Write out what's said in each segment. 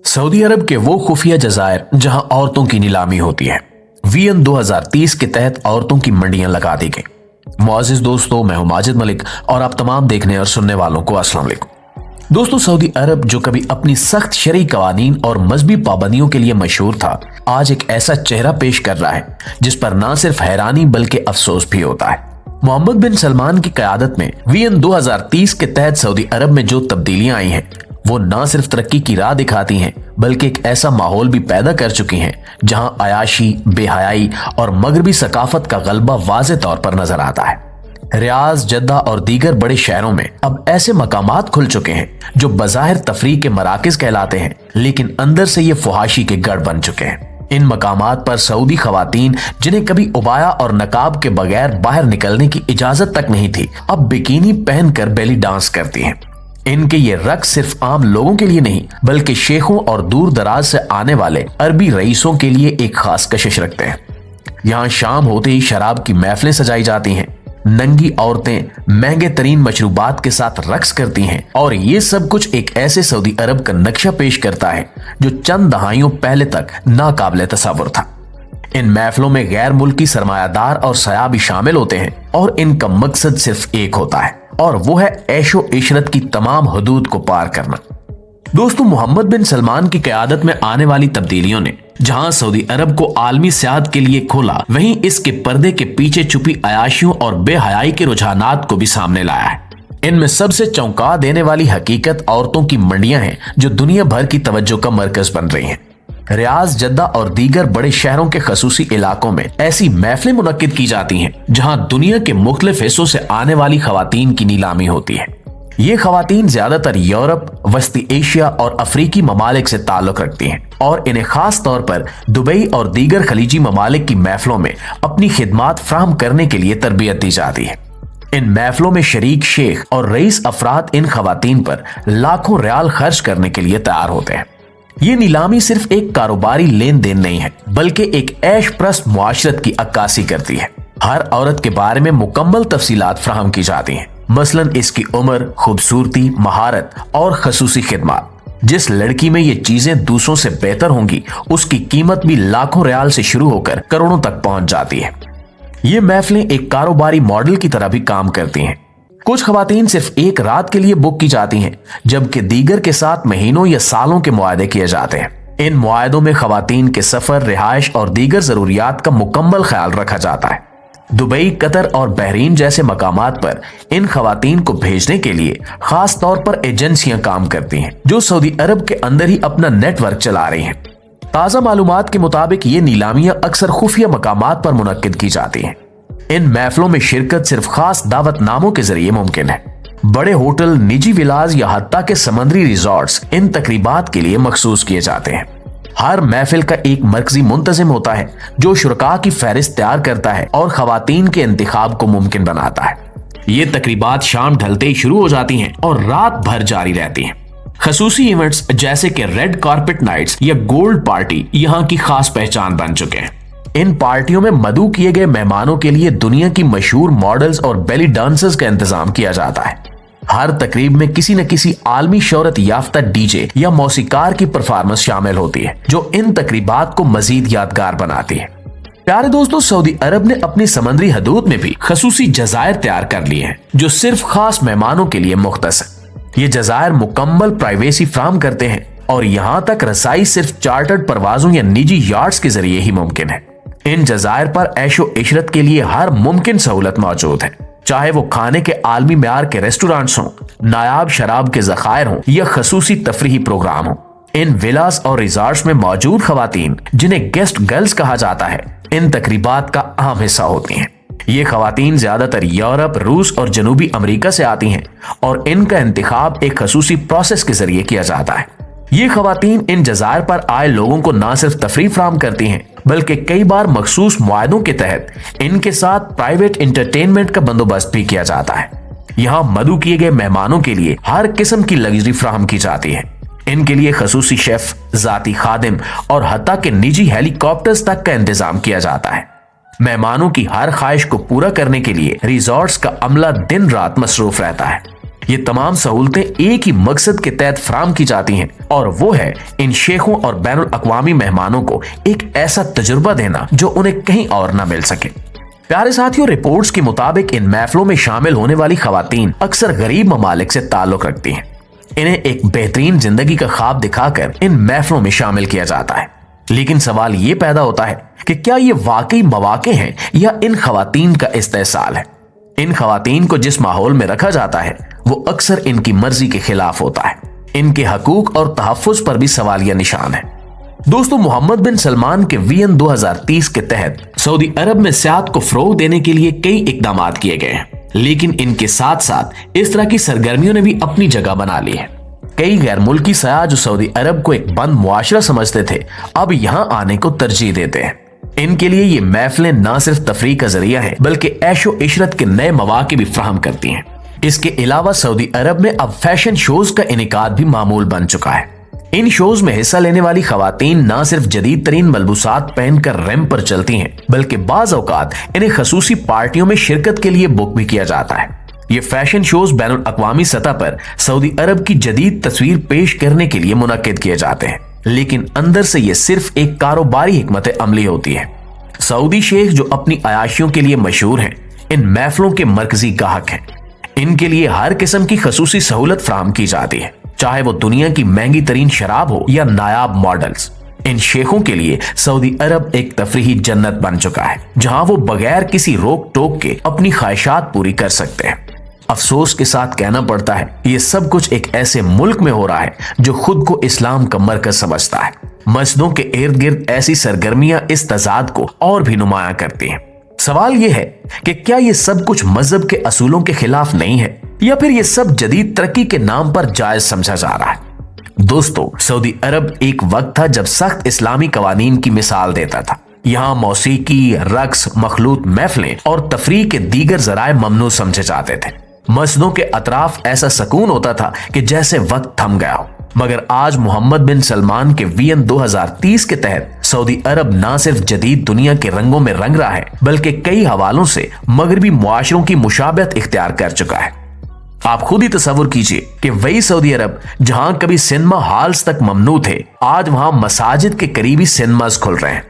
Saudi अरब के वो खुफिया जजायर जहां औरतों की नीलामी होती है। वीएन 2030 के तहत औरतों की मंडियां लगा दी गई। मुआजिज दोस्तों, मैं हूं माजिद मलिक और आप तमाम देखने और सुनने वालों को अस्सलाम वालेकुम। दोस्तों, सऊदी अरब जो कभी अपनी सख्त शरई कवानीन और मजहबी पाबंदियों के लिए मशहूर था, आज एक ऐसा चेहरा पेश कर रहा है जिस पर न सिर्फ हैरानी बल्कि अफसोस भी होता है। मोहम्मद बिन सलमान की क़यादत में वीएन 2030 के तहत सऊदी अरब में जो तब्दीलियां आई हैं वो न सिर्फ तरक्की की राह दिखाती हैं बल्कि एक ऐसा माहौल भी पैदा कर चुकी हैं जहां अयाशी, बेहयाई और मगरबी सकाफत का गलबा वाज़े तौर पर नजर आता है। रियाज, जद्दा और दीगर बड़े शहरों में अब ऐसे मकामात खुल चुके हैं जो बज़ाहिर तफरीह के मराकज़ कहलाते हैं, लेकिन अंदर से ये फुहाशी के गढ़ बन चुके हैं। इन मकामात पर सऊदी खवातीन जिन्हें कभी उबाया और नकाब के बगैर बाहर निकलने की इजाजत तक नहीं थी, अब बिकिनी पहनकर बेली डांस करती हैं। इनके ये रक्स सिर्फ आम लोगों के लिए नहीं बल्कि शेखों और दूर दराज से आने वाले अरबी रईसों के लिए एक खास कशिश रखते हैं। यहाँ शाम होते ही शराब की महफिलें सजाई जाती हैं, नंगी औरतें महंगे तरीन मशरूबात के साथ रक्स करती हैं और ये सब कुछ एक ऐसे सऊदी अरब का नक्शा पेश करता है जो चंद दहाइयों पहले तक नाकाबिले तसव्वुर था। इन महफिलों में गैर मुल्की सरमायादार और सयाह भी शामिल होते हैं और इनका मकसद सिर्फ एक होता है और वो है ऐशो इशरत की तमाम हदूद को पार करना। दोस्तों, मोहम्मद बिन सलमान की क़यादत में आने वाली तब्दीलियों ने जहां सऊदी अरब को आलमी सियाहत के लिए खोला, वहीं इसके पर्दे के पीछे छुपी अयाशियों और बेहयाई के रुझानात को भी सामने लाया है। इनमें सबसे चौंका देने वाली हकीकत औरतों की मंडियां हैं जो दुनिया भर की तवज्जो का मरकज बन रही हैं। रियाज, जद्दा और दीगर बड़े शहरों के खसूसी इलाकों में ऐसी महफिलें मुनक्किद की जाती हैं जहां दुनिया के मुख्तलिफ हिस्सों से आने वाली खवातीन की नीलामी होती है। ये खवातीन ज्यादातर यूरोप, वस्ती एशिया और अफ्रीकी ममालिक से ताल्लुक रखती हैं और इन्हें खास तौर पर दुबई और दीगर खलीजी ममालिक की महफिलों में अपनी खिदमात फ्राहम करने के लिए तरबियत दी जाती है। इन महफिलों में शरीक शेख और रईस अफराद इन खवातीन पर लाखों रियाल खर्च करने के लिए तैयार होते हैं। ये नीलामी सिर्फ एक कारोबारी लेन देन नहीं है बल्कि एक ऐश प्रस्त मुआशरत की अक्कासी करती है। हर औरत के बारे में मुकम्मल तफसीलात फ्राहम की जाती हैं, मसलन इसकी उम्र, खूबसूरती, महारत और खसूसी खिदमत। जिस लड़की में ये चीजें दूसरों से बेहतर होंगी उसकी कीमत भी लाखों रियाल से शुरू होकर करोड़ों तक पहुंच जाती है। ये महफिलें एक कारोबारी मॉडल की तरह भी काम करती हैं। कुछ खवातीन सिर्फ एक रात के लिए बुक की जाती हैं जबकि दीगर के साथ महीनों या सालों के मुआहदे किए जाते हैं। इन मुआहदों में खवातीन के सफर, रिहाइश और दीगर जरूरियात का मुकम्मल ख्याल रखा जाता है। दुबई, कतर और बहरीन जैसे मकामात पर इन खवातीन को भेजने के लिए खास तौर पर एजेंसियां काम करती हैं जो सऊदी अरब के अंदर ही अपना नेटवर्क चला रही हैं। ताज़ा मालूमात के मुताबिक ये नीलामियां अक्सर खुफिया मकामात पर मुनक्किद की जाती हैं। इन महफिलों में शिरकत सिर्फ खास दावतनामों के जरिए मुमकिन है। बड़े होटल, निजी विलाज या हत्ता के समंदरी रिजॉर्ट्स इन तकरीबात के लिए मखसूस किए जाते हैं। हर महफिल का एक मरकजी मुंतजिम होता है जो शुरका की फहरिस्त तैयार करता है और खवातीन के इंतखाब को मुमकिन बनाता है। ये तकरीबात शाम ढलते ही शुरू हो जाती हैं और रात भर जारी रहती हैं। खसूसी इवेंट्स जैसे कि रेड कारपेट नाइट्स या गोल्ड पार्टी यहाँ की खास पहचान बन चुके हैं। इन पार्टियों में मदऊ किए गए मेहमानों के लिए दुनिया की मशहूर मॉडल्स और बेली डांसर्स का इंतजाम किया जाता है। हर तकरीब में किसी न किसी आलमी शोहरत याफ्ता डीजे या मौसीकार की परफॉर्मेंस शामिल होती है जो इन तकरीबात को मजीद यादगार बनाती है। प्यारे दोस्तों, सऊदी अरब ने अपनी समंदरी हदूद में भी खसूसी जजायर तैयार कर लिए हैं जो सिर्फ खास मेहमानों के लिए मुख्तस है। ये जजायर मुकम्मल प्राइवेसी फ्राहम करते हैं और यहाँ तक रसाई सिर्फ चार्टर्ड परवाजों या निजी यार्ड्स के जरिए ही मुमकिन है। इन जजायर पर ऐशो इशरत के लिए हर मुमकिन सहूलत मौजूद है, चाहे वो खाने के आलमी म्यार के रेस्टोरेंट्स हों, नायाब शराब के ज़खायर हों या खसूसी तफरीही प्रोग्राम हों। इन विलास और रिजॉर्ट्स में मौजूद खवातीन, जिन्हें गेस्ट गर्ल्स कहा जाता है, इन तकरीबात का अहम हिस्सा होती हैं। ये खवातीन ज्यादातर यूरोप, रूस और जनूबी अमेरिका से आती हैं और इनका इंतखाब एक खसूसी प्रोसेस के जरिए किया जाता है। ये खवातीन इन जजायर पर आए लोगों को न सिर्फ तफरीह फराहम करती हैं बल्कि कई बार मखसूस मुआहदों के तहत इनके साथ प्राइवेट एंटरटेनमेंट का बंदोबस्त भी किया जाता है। यहाँ मदऊ किए गए मेहमानों के लिए हर किस्म की लग्जरी फराहम की जाती है। इनके लिए खसूसी शेफ, जाती खादिम और हत्ता के निजी हेलीकॉप्टर्स तक का इंतजाम किया जाता है। मेहमानों की हर ख्वाहिश को पूरा करने के लिए रिजॉर्ट्स का अमला दिन रात मसरूफ रहता है। ये तमाम सहूलतें एक ही मकसद के तहत फराहम की जाती हैं और वो है इन शेखों और बैनुल अक़वामी मेहमानों को एक ऐसा तजुर्बा देना जो उन्हें कहीं और न मिल सके। प्यारे साथियों, रिपोर्ट्स के मुताबिक इन महफिलों में शामिल होने वाली खवातीन अक्सर गरीब ममालिक से ताल्लुक रखती हैं। इन्हें एक बेहतरीन जिंदगी का ख्वाब दिखाकर इन महफिलों में शामिल किया जाता है। लेकिन सवाल ये पैदा होता है कि क्या ये वाकई मौके हैं या इन खवातीन का इस्तेहसाल है। इन खवातीन को जिस माहौल में रखा जाता है वो अक्सर इनकी मर्जी के खिलाफ होता है। इनके हकूक और तहफ़्फ़ुज़ पर भी सवालिया निशान है। दोस्तों, मोहम्मद बिन सलमान के वियन 2030 के तहत सऊदी अरब में सियाहत को फरोग देने के लिए कई इकदाम किए गए हैं, लेकिन इनके साथ साथ इस तरह की सरगर्मियों ने भी अपनी जगह बना ली है। कई गैर मुल्की सयाह जो सऊदी अरब को एक बंद मुआशरा समझते थे, अब यहाँ आने को तरजीह देते हैं। इनके लिए ये महफिलें न सिर्फ तफरीह का जरिया है बल्कि ऐशो इशरत के नए मौके भी फराहम करती हैं। इसके अलावा सऊदी अरब में अब फैशन शोज का इनेकाद भी मामूल बन चुका है। इन शोज में हिस्सा लेने वाली खवातीन न सिर्फ जदीद तरीन मलबूसात पहनकर रैंप पर चलती हैं बल्कि बाज़ औकात इन्हें खसूसी पार्टियों में शिरकत के लिए बुक भी किया जाता है। ये फैशन शोज बैनुल अक़वामी सतह पर सऊदी अरब की जदीद तस्वीर पेश करने के लिए मुनक्किद किए जाते हैं, लेकिन अंदर से ये सिर्फ एक कारोबारी हिकमत अमली होती है। सऊदी शेख जो अपनी अयाशियों के लिए मशहूर हैं, इन महफिलों के मरकजी गाहक हैं। इनके लिए हर किस्म की खसूसी सहूलत फराहम की जाती है, चाहे वो दुनिया की महंगी तरीन शराब हो या नायाब मॉडल्स। इन शेखों के लिए सऊदी अरब एक तफरीही जन्नत बन चुका है, जहां वो बगैर किसी रोक टोक के अपनी ख्वाहिशात पूरी कर सकते हैं। अफसोस के साथ कहना पड़ता है, ये सब कुछ एक ऐसे मुल्क में हो रहा है जो खुद को इस्लाम का मरकज समझता है। मस्जिदों के इर्द गिर्द ऐसी सरगर्मियां इस तजाद को और भी नुमाया करती हैं। सवाल यह है कि क्या ये सब कुछ मजहब के असूलों के खिलाफ नहीं है या फिर ये सब जदीद तरक्की के नाम पर जायज समझा जा रहा है। दोस्तों, सऊदी अरब एक वक्त था जब सख्त इस्लामी कवानीन की मिसाल देता था। यहाँ मौसीकी, रक्स, मखलूत महफिलें और तफरीह के दीगर जराए ममनू समझे जाते थे। मस्जिदों के अतराफ ऐसा सुकून होता था कि जैसे वक्त थम गया हो। मगर आज मोहम्मद बिन सलमान के वियन 2030 के तहत सऊदी अरब न सिर्फ जदीद दुनिया के रंगों में रंग रहा है बल्कि कई हवालों से मगरबी मुआशरों की मुशाबहत इख्तियार कर चुका है। आप खुद ही तसव्वुर कीजिए कि वही सऊदी अरब जहां कभी सिनेमा हॉल्स तक ममनू थे, आज वहां मसाजिद के करीबी सिनेमास खुल रहे हैं।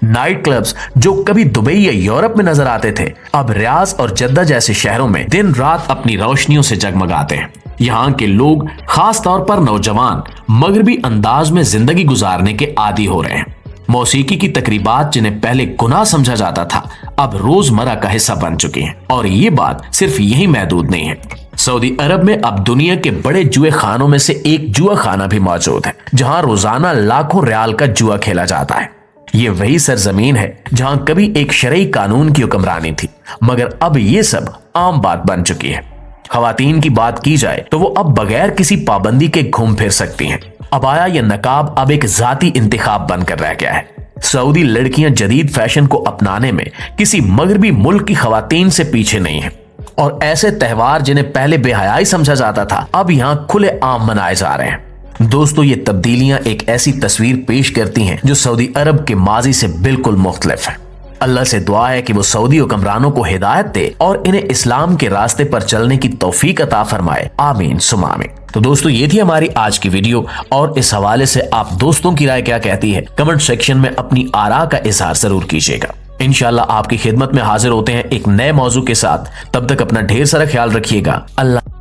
नाइट क्लब्स जो कभी दुबई या यूरोप में नजर आते थे, अब रियाज और जद्दा जैसे शहरों में दिन रात अपनी रोशनियों से जगमगाते हैं। यहाँ के लोग, खास तौर पर नौजवान, मगरबी अंदाज में जिंदगी गुजारने के आदी हो रहे हैं। मौसीकी की तकरीबात जिन्हें पहले गुनाह समझा जाता था, अब रोजमर्रा का हिस्सा बन चुकी हैं। और ये बात सिर्फ यही महदूद नहीं है। सऊदी अरब में अब दुनिया के बड़े जुए खानों में से एक जुआ खाना भी मौजूद है, जहां रोजाना लाखों रियाल का जुआ खेला जाता है। ये वही सरजमीन है जहां कभी एक शरई कानून की हुक्मरानी थी, मगर अब ये सब आम बात बन चुकी है। खवातीन की बात की जाए तो वो अब बगैर किसी पाबंदी के घूम फिर सकती हैं। अबाया या नकाब अब एक जाती इंतखाब बनकर रह गया है। सऊदी लड़कियां जदीद फैशन को अपनाने में किसी मगरबी मुल्क की खवातीन से पीछे नहीं है, और ऐसे त्योहार जिन्हें पहले बेहयाई समझा जाता था, अब यहाँ खुले आम मनाए जा रहे हैं। दोस्तों, ये तब्दीलियां एक ऐसी तस्वीर पेश करती हैं जो सऊदी अरब के माजी से बिल्कुल मुख्तलिफ है। अल्लाह से दुआ है कि वो सऊदी हुक्मरानों को हिदायत दे और इन्हें इस्लाम के रास्ते पर चलने की तौफीक अता फरमाए। आमीन सुम्मा आमीन। तो दोस्तों, ये थी हमारी आज की वीडियो, और इस हवाले से आप दोस्तों की राय क्या कहती है, कमेंट सेक्शन में अपनी आरा का इजहार जरूर कीजिएगा। इंशाल्लाह आपकी खिदमत में हाजिर होते हैं एक नए मौजू के साथ। तब तक अपना ढेर सारा ख्याल रखिएगा। अल्लाह।